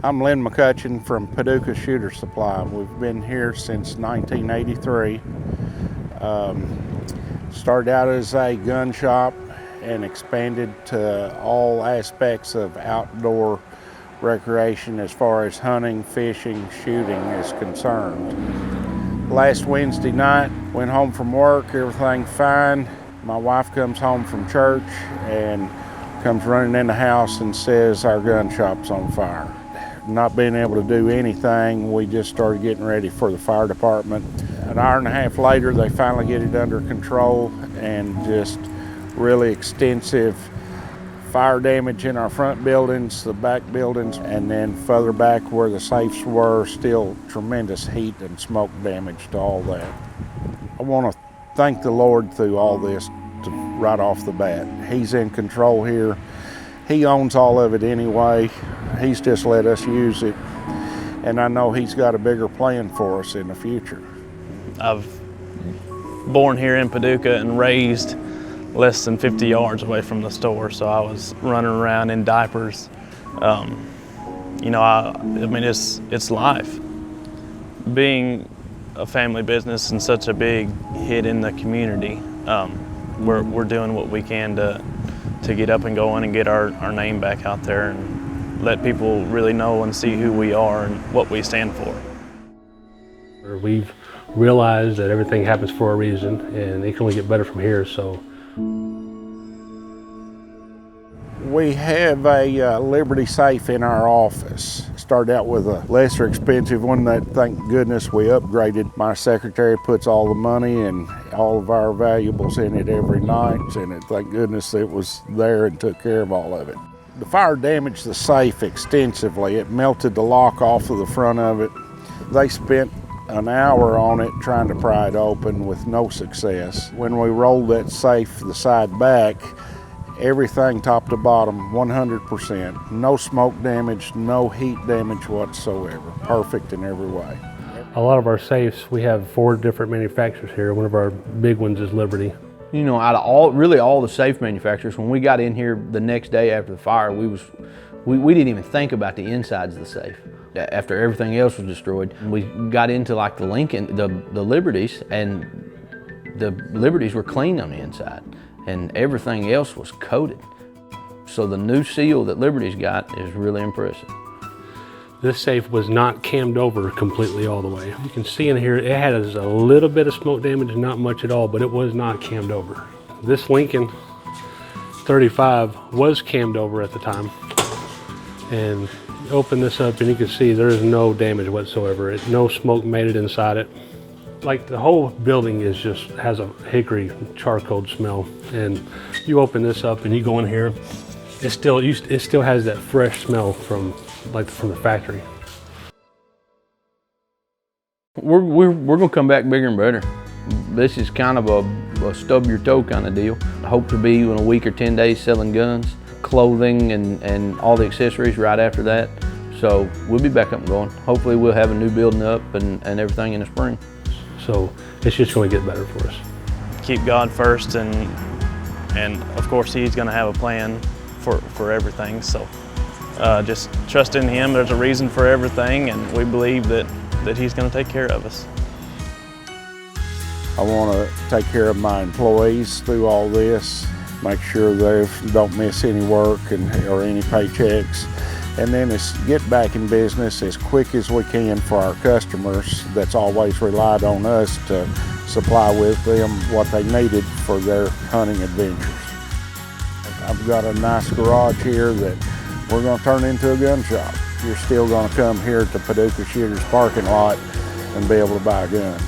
I'm Lynn McCutcheon from Paducah Shooter Supply. We've been here since 1983. Started out as a gun shop and expanded to all aspects of outdoor recreation as far as hunting, fishing, shooting is concerned. Last Wednesday night, went home from work, everything fine. My wife comes home from church and comes running in the house and says our gun shop's on fire. Not being able to do anything, we just started getting ready for the fire department. An hour and a half later, they finally get it under control, and just really extensive fire damage in our front buildings, the back buildings, and then further back where the safes were, still tremendous heat and smoke damage to all that. I want to thank the Lord through all this right off the bat. He's in control here. He owns all of it anyway. He's just let us use it. And I know he's got a bigger plan for us in the future. I've born here in Paducah and raised less than 50 yards away from the store, so I was running around in diapers. I mean, it's life. Being a family business and such a big hit in the community, we're doing what we can to get up and going and get our name back out there and let people really know and see who we are and what we stand for. We've realized that everything happens for a reason, and it can only get better from here. So we have a Liberty safe in our office. Started out with a lesser expensive one that, thank goodness, we upgraded. My secretary puts all the money and all of our valuables in it every night, and thank goodness it was there and took care of all of it. The fire damaged the safe extensively. It melted the lock off of the front of it. They spent an hour on it trying to pry it open with no success. When we rolled that safe the side back, everything top to bottom, 100%. No smoke damage, no heat damage whatsoever. Perfect in every way. a lot of our safes, we have 4 different manufacturers here. One of our big ones is Liberty. You know, out of all the safe manufacturers, when we got in here the next day after the fire, we didn't even think about the insides of the safe. After everything else was destroyed, we got into like the Liberties, and the Liberties were clean on the inside, and everything else was coated. So the new seal that Liberty's got is really impressive. This safe was not cammed over completely all the way. You can see in here, it had a little bit of smoke damage, not much at all, but it was not cammed over. This Lincoln 35 was cammed over at the time. And open this up and you can see there is no damage whatsoever. No smoke made it inside it. Like the whole building has a hickory charcoal smell. And you open this up and you go in here, it still has that fresh smell from the factory. We're gonna come back bigger and better. This is kind of a stub your toe kind of deal. I hope to be in a week or 10 days selling guns, clothing, and all the accessories right after that. So we'll be back up and going. Hopefully we'll have a new building up and everything in the spring. So it's just gonna get better for us. Keep God first, and of course He's gonna have a plan for everything. So just trust in Him. There's a reason for everything, and we believe that He's gonna take care of us. I want to take care of my employees through all this, make sure they don't miss any work or any paychecks, and then get back in business as quick as we can for our customers that's always relied on us to supply with them what they needed for their hunting adventures. I've got a nice garage here that we're going to turn into a gun shop. You're still going to come here to Paducah Shooter's parking lot and be able to buy a gun.